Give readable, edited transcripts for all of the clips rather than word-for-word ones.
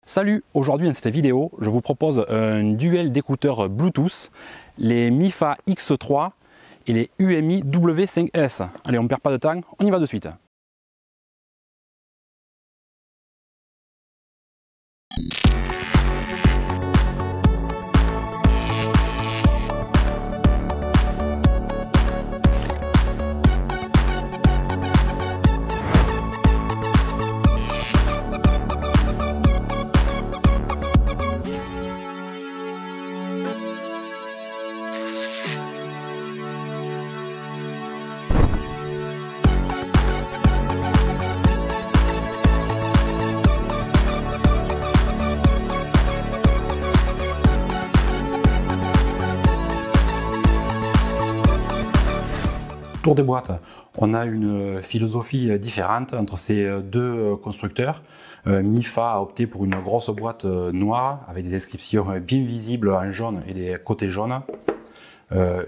Salut, aujourd'hui dans cette vidéo, je vous propose un duel d'écouteurs Bluetooth, les MIFA X3 et les UMI W5S. Allez, on ne perd pas de temps, on y va de suite. Tour des boîtes, on a une philosophie différente entre ces deux constructeurs. MIFA a opté pour une grosse boîte noire avec des inscriptions bien visibles en jaune et des côtés jaunes.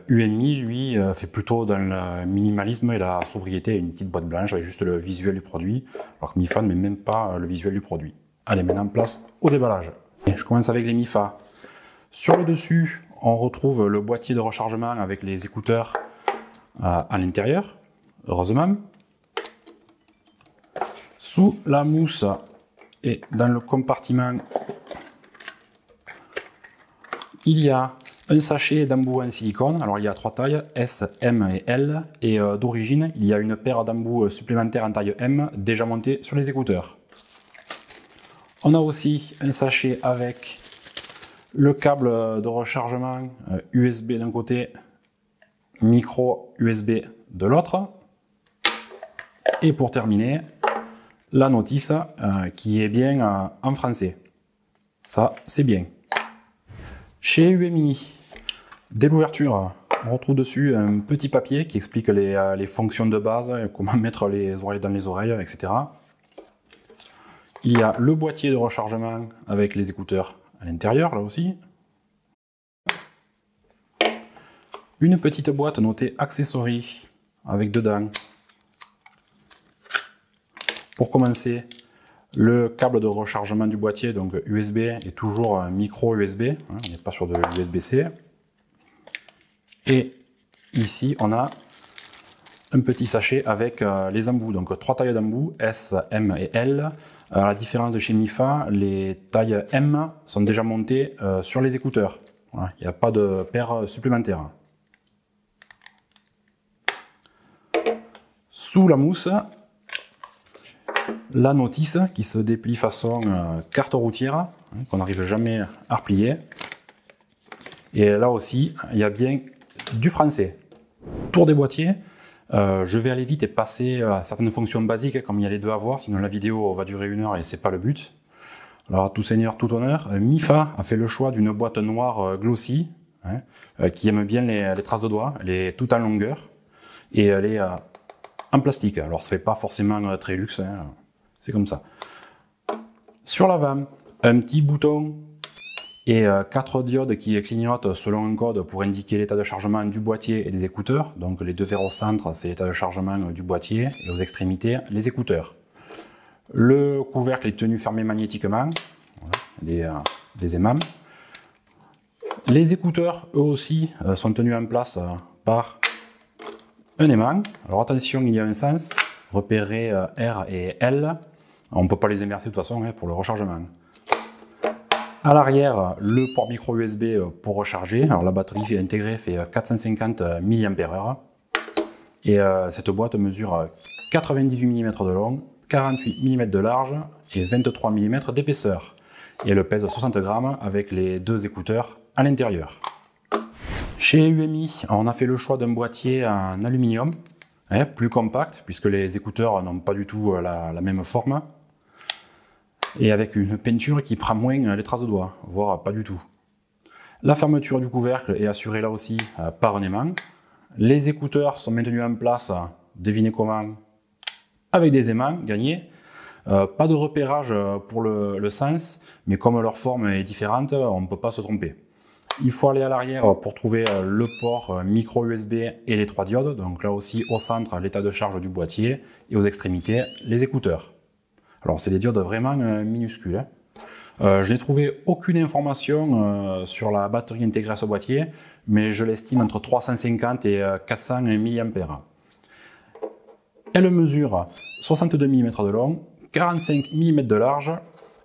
UMI, lui, fait plutôt dans le minimalisme et la sobriété, une petite boîte blanche avec juste le visuel du produit, alors que MIFA ne met même pas le visuel du produit. Allez, maintenant place au déballage. Et je commence avec les MIFA. Sur le dessus, on retrouve le boîtier de rechargement avec les écouteurs à l'intérieur, heureusement. Sous la mousse et dans le compartiment, il y a un sachet d'embouts en silicone. Alors il y a 3 tailles, S, M et L, et d'origine il y a une paire d'embouts supplémentaires en taille M déjà montés sur les écouteurs. On a aussi un sachet avec le câble de rechargement USB d'un côté, micro USB de l'autre, et pour terminer la notice qui est bien en français. Ça c'est bien. Chez UMI, dès l'ouverture, on retrouve dessus un petit papier qui explique les fonctions de base, comment mettre les oreilles dans les oreilles, etc. Il y a le boîtier de rechargement avec les écouteurs à l'intérieur, là aussi. Une petite boîte notée Accessories avec dedans, pour commencer, le câble de rechargement du boîtier, donc USB et toujours un micro USB, on n'est pas sur de l'USB-C. Et ici, on a un petit sachet avec les embouts, donc 3 tailles d'embouts, S, M et L. À la différence de chez MIFA, les tailles M sont déjà montées sur les écouteurs. Voilà, il n'y a pas de paire supplémentaire. Sous la mousse, la notice qui se déplie façon carte routière, qu'on n'arrive jamais à replier. Et là aussi, il y a bien du français. Tour des boîtiers, je vais aller vite et passer à certaines fonctions basiques comme il y a les deux à voir, sinon la vidéo va durer 1 heure et c'est pas le but. Alors tout seigneur, tout honneur, MIFA a fait le choix d'une boîte noire glossy, qui aime bien les traces de doigts, elle est toute en longueur et elle est en plastique. Alors ça fait pas forcément très luxe, c'est comme ça. Sur l'avant, un petit bouton et 4 diodes qui clignotent selon un code pour indiquer l'état de chargement du boîtier et des écouteurs. Donc les deux verres au centre, c'est l'état de chargement du boîtier, et aux extrémités, les écouteurs. Le couvercle est tenu fermé magnétiquement, voilà, des aimants. Les écouteurs, eux aussi, sont tenus en place par un aimant. Alors attention, il y a un sens, repérer R et L. On ne peut pas les inverser de toute façon pour le rechargement. À l'arrière, le port micro USB pour recharger. Alors la batterie intégrée fait 450 mAh. Et cette boîte mesure 98 mm de long, 48 mm de large et 23 mm d'épaisseur. Et elle pèse 60 grammes avec les deux écouteurs à l'intérieur. Chez UMI, on a fait le choix d'un boîtier en aluminium, plus compact, puisque les écouteurs n'ont pas du tout la même forme, et avec une peinture qui prend moins les traces de doigts, voire pas du tout. La fermeture du couvercle est assurée là aussi par un aimant. Les écouteurs sont maintenus en place, devinez comment, avec des aimants gagnés. Pas de repérage pour le sens, mais comme leur forme est différente, on ne peut pas se tromper. Il faut aller à l'arrière pour trouver le port micro USB et les 3 diodes. Donc là aussi au centre, l'état de charge du boîtier et aux extrémités, les écouteurs. Alors c'est des diodes vraiment minuscules. Je n'ai trouvé aucune information sur la batterie intégrée à ce boîtier, mais je l'estime entre 350 et 400 mAh. Elle mesure 62 mm de long, 45 mm de large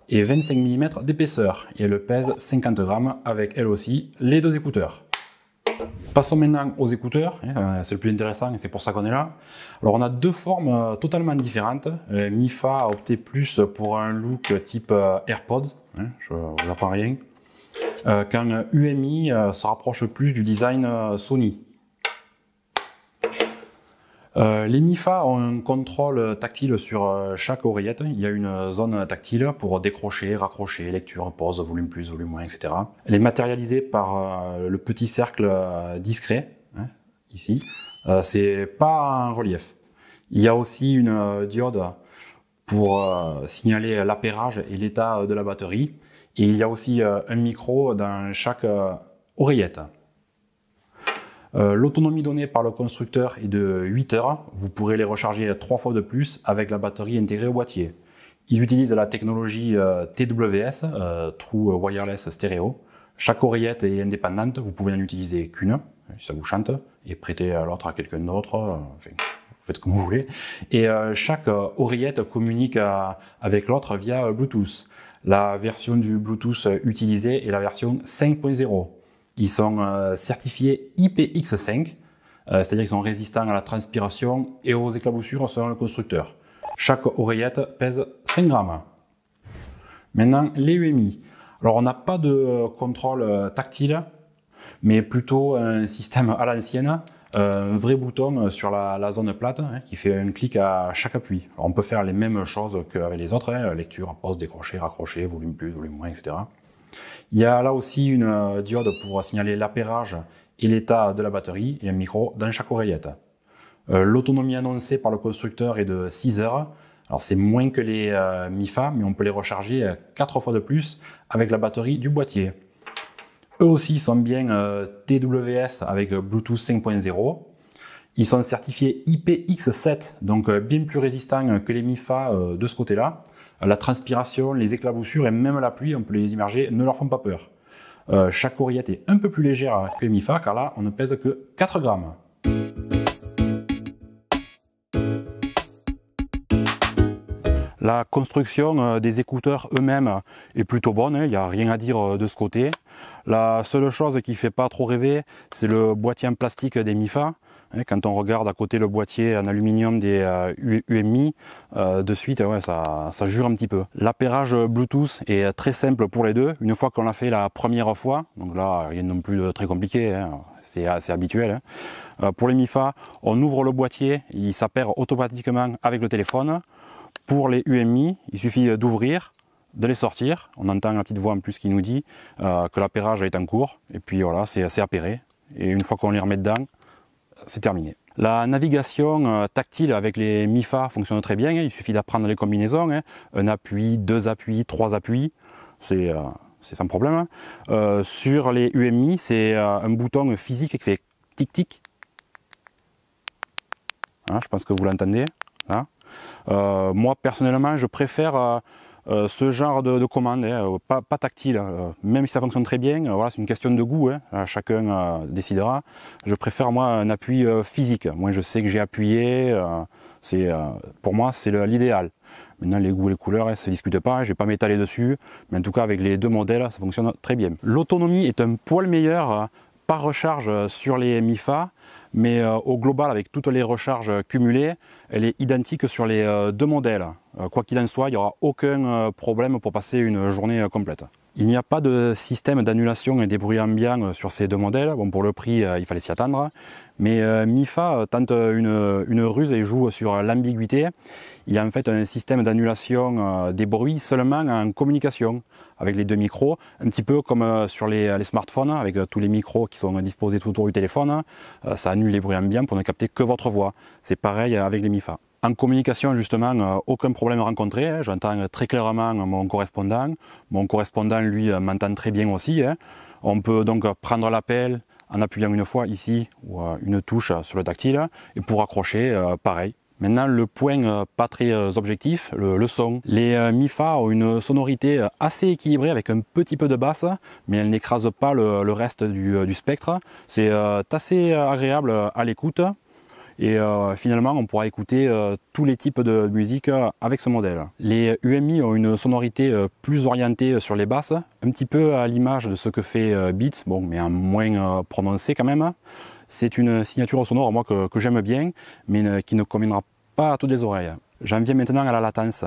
et 25 mm d'épaisseur. Et elle pèse 50 grammes avec elle aussi les deux écouteurs. Passons maintenant aux écouteurs, c'est le plus intéressant et c'est pour ça qu'on est là. Alors on a deux formes totalement différentes. Mifa a opté plus pour un look type AirPods, je vous apprends rien, quand UMI se rapproche plus du design Sony. Les Mifa ont un contrôle tactile sur chaque oreillette. Il y a une zone tactile pour décrocher, raccrocher, lecture, pause, volume plus, volume moins, etc. Elle est matérialisée par le petit cercle discret, ici. C'est pas un relief. Il y a aussi une diode pour signaler l'appairage et l'état de la batterie. Et il y a aussi un micro dans chaque oreillette. L'autonomie donnée par le constructeur est de 8 heures. Vous pourrez les recharger 3 fois de plus avec la batterie intégrée au boîtier. Ils utilisent la technologie TWS, True Wireless Stereo. Chaque oreillette est indépendante, vous pouvez en utiliser qu'une, si ça vous chante, et prêter l'autre à quelqu'un d'autre, enfin, vous faites comme vous voulez. Et chaque oreillette communique avec l'autre via Bluetooth. La version du Bluetooth utilisée est la version 5.0. Ils sont certifiés IPX5, c'est-à-dire qu'ils sont résistants à la transpiration et aux éclaboussures selon le constructeur. Chaque oreillette pèse 5 grammes. Maintenant, les UMI. Alors, on n'a pas de contrôle tactile, mais plutôt un système à l'ancienne, un vrai bouton sur la zone plate qui fait un clic à chaque appui. Alors, on peut faire les mêmes choses qu'avec les autres, lecture, pause, décrocher, raccrocher, volume plus, volume moins, etc. Il y a là aussi une diode pour signaler l'appairage et l'état de la batterie et un micro dans chaque oreillette. L'autonomie annoncée par le constructeur est de 6 heures. Alors c'est moins que les Mifa, mais on peut les recharger 4 fois de plus avec la batterie du boîtier. Eux aussi sont bien TWS avec Bluetooth 5.0. Ils sont certifiés IPX7, donc bien plus résistants que les Mifa de ce côté-là. La transpiration, les éclaboussures et même la pluie, on peut les immerger, ne leur font pas peur. Chaque oreillette est un peu plus légère que les Mifa, car là, on ne pèse que 4 grammes. La construction des écouteurs eux-mêmes est plutôt bonne, il n'y a rien à dire de ce côté. La seule chose qui ne fait pas trop rêver, c'est le boîtier en plastique des Mifa. Quand on regarde à côté le boîtier en aluminium des UMI, de suite, ça jure un petit peu. L'appairage Bluetooth est très simple pour les deux. Une fois qu'on l'a fait la première fois, donc là, rien non plus de très compliqué, c'est assez habituel. Pour les Mifa, on ouvre le boîtier, il s'appaire automatiquement avec le téléphone. Pour les UMI, il suffit d'ouvrir, de les sortir. On entend la petite voix en plus qui nous dit que l'appairage est en cours. Et puis voilà, c'est appairé. Et une fois qu'on les remet dedans, c'est terminé. La navigation tactile avec les Mifa fonctionne très bien. Il suffit d'apprendre les combinaisons. Un appui, 2 appuis, 3 appuis. C'est sans problème. Sur les UMI, c'est un bouton physique qui fait tic-tic. Hein, je pense que vous l'entendez. Hein. Moi, personnellement, je préfère ce genre de commande, pas tactile, même si ça fonctionne très bien, voilà, c'est une question de goût, chacun décidera. Je préfère moi un appui physique. Moi je sais que j'ai appuyé, pour moi c'est l'idéal. Maintenant les goûts et les couleurs, ça ne se discute pas, je ne vais pas m'étaler dessus, mais en tout cas avec les deux modèles ça fonctionne très bien. L'autonomie est un poil meilleure par recharge sur les Mifa, mais au global, avec toutes les recharges cumulées, elle est identique sur les deux modèles. Quoi qu'il en soit, il n'y aura aucun problème pour passer une journée complète. Il n'y a pas de système d'annulation des bruits ambiants sur ces deux modèles. Bon, pour le prix, il fallait s'y attendre. Mais Mifa tente une ruse et joue sur l'ambiguïté. Il y a en fait un système d'annulation des bruits seulement en communication avec les deux micros, un petit peu comme sur les smartphones, avec tous les micros qui sont disposés tout autour du téléphone. Ça annule les bruits ambiants pour ne capter que votre voix. C'est pareil avec les Mifa. En communication, justement, aucun problème rencontré. J'entends très clairement mon correspondant. Mon correspondant, lui, m'entend très bien aussi. On peut donc prendre l'appel en appuyant une fois ici ou une touche sur le tactile. Et pour raccrocher, pareil. Maintenant, le point pas très objectif, le son. Les MIFA ont une sonorité assez équilibrée avec un petit peu de basse, mais elle n'écrase pas le reste du spectre. C'est assez agréable à l'écoute. Et finalement, on pourra écouter tous les types de musique avec ce modèle. Les UMI ont une sonorité plus orientée sur les basses, un petit peu à l'image de ce que fait Beats, bon, mais en moins prononcé quand même. C'est une signature sonore moi que j'aime bien, mais qui ne conviendra pas à toutes les oreilles. J'en viens maintenant à la latence.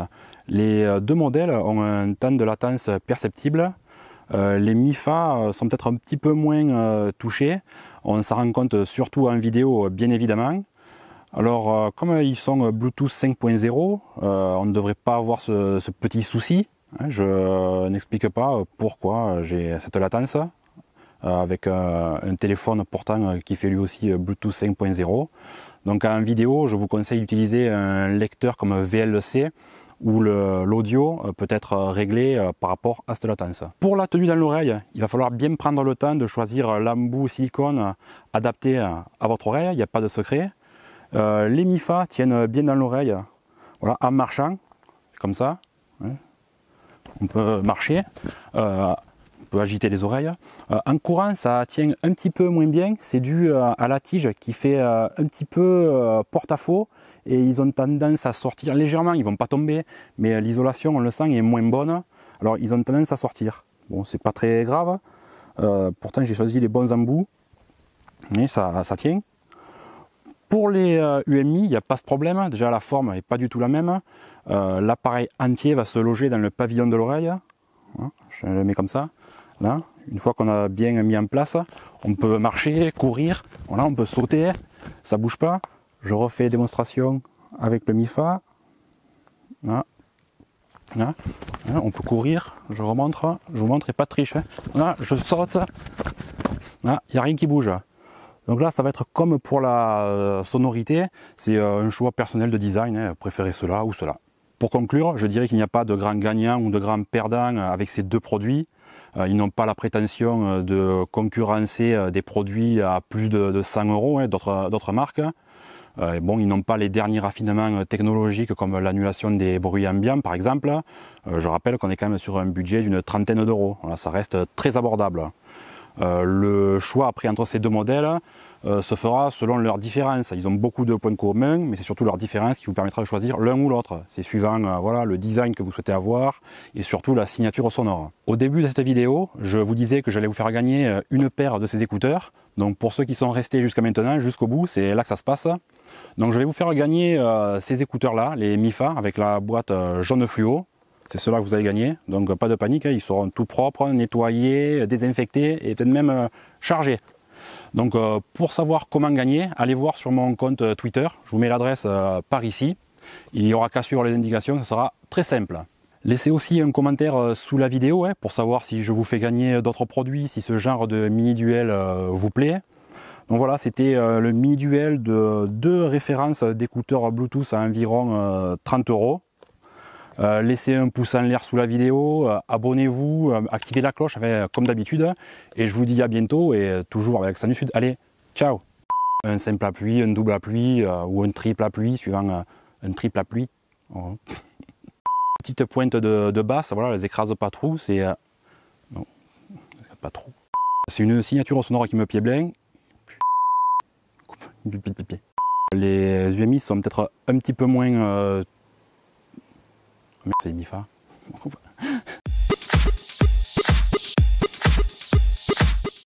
Les deux modèles ont un temps de latence perceptible. Les MIFA sont peut-être un petit peu moins touchés. On s'en rend compte surtout en vidéo, bien évidemment. Alors, comme ils sont Bluetooth 5.0, on ne devrait pas avoir ce petit souci. Je n'explique pas pourquoi j'ai cette latence. Avec un téléphone portant qui fait lui aussi Bluetooth 5.0. Donc en vidéo, je vous conseille d'utiliser un lecteur comme VLC où l'audio peut être réglé par rapport à cette latence. Pour la tenue dans l'oreille, il va falloir bien prendre le temps de choisir l'embout silicone adapté à votre oreille, il n'y a pas de secret. Les MIFA tiennent bien dans l'oreille, voilà, en marchant, comme ça. On peut marcher. On peut agiter les oreilles. En courant, ça tient un petit peu moins bien. C'est dû à la tige qui fait un petit peu porte-à-faux et ils ont tendance à sortir légèrement. Ils vont pas tomber, mais l'isolation, on le sent, est moins bonne. Alors, ils ont tendance à sortir. Bon, c'est pas très grave. Pourtant, j'ai choisi les bons embouts. Mais ça tient. Pour les UMI, il n'y a pas ce problème. Déjà, la forme n'est pas du tout la même. L'appareil entier va se loger dans le pavillon de l'oreille. Je le mets comme ça. Là, une fois qu'on a bien mis en place, on peut marcher, courir, voilà, on peut sauter, ça bouge pas. Je refais démonstration avec le MIFA. Là. Là. On peut courir, je remontre, je vous montre et pas de triche. Là, je saute, là, il n'y a rien qui bouge. Donc là, ça va être comme pour la sonorité, c'est un choix personnel de design, vous préférez cela ou cela. Pour conclure, je dirais qu'il n'y a pas de grand gagnant ou de grand perdant avec ces deux produits. Ils n'ont pas la prétention de concurrencer des produits à plus de 100 €, d'autres marques. Bon, ils n'ont pas les derniers raffinements technologiques comme l'annulation des bruits ambiants par exemple. Je rappelle qu'on est quand même sur un budget d'une trentaine d'euros. Voilà, ça reste très abordable. Le choix après entre ces deux modèles se fera selon leurs différences. Ils ont beaucoup de points communs, mais c'est surtout leur différence qui vous permettra de choisir l'un ou l'autre. C'est suivant voilà, le design que vous souhaitez avoir et surtout la signature sonore. Au début de cette vidéo, je vous disais que j'allais vous faire gagner une paire de ces écouteurs. Donc pour ceux qui sont restés jusqu'à maintenant, jusqu'au bout, c'est là que ça se passe. Donc je vais vous faire gagner ces écouteurs-là, les MIFA, avec la boîte jaune fluo. C'est cela que vous allez gagner, donc pas de panique, ils seront tout propres, nettoyés, désinfectés et peut-être même chargés. Donc pour savoir comment gagner, allez voir sur mon compte Twitter, je vous mets l'adresse par ici. Il n'y aura qu'à suivre les indications, ça sera très simple. Laissez aussi un commentaire sous la vidéo pour savoir si je vous fais gagner d'autres produits, si ce genre de mini-duel vous plaît. Donc voilà, c'était le mini-duel de deux références d'écouteurs Bluetooth à environ 30 €. Laissez un pouce en l'air sous la vidéo, abonnez-vous, activez la cloche comme d'habitude et je vous dis à bientôt et toujours avec Accent du Sud. Allez, ciao. Un simple appui, un double appui ou un triple appui suivant un triple appui. Oh. Petite pointe de basse, voilà, les écrase pas trop, c'est non, pas trop. C'est une signature sonore qui me plaît bien. Les UMI sont peut-être un petit peu moins c'est MIFA.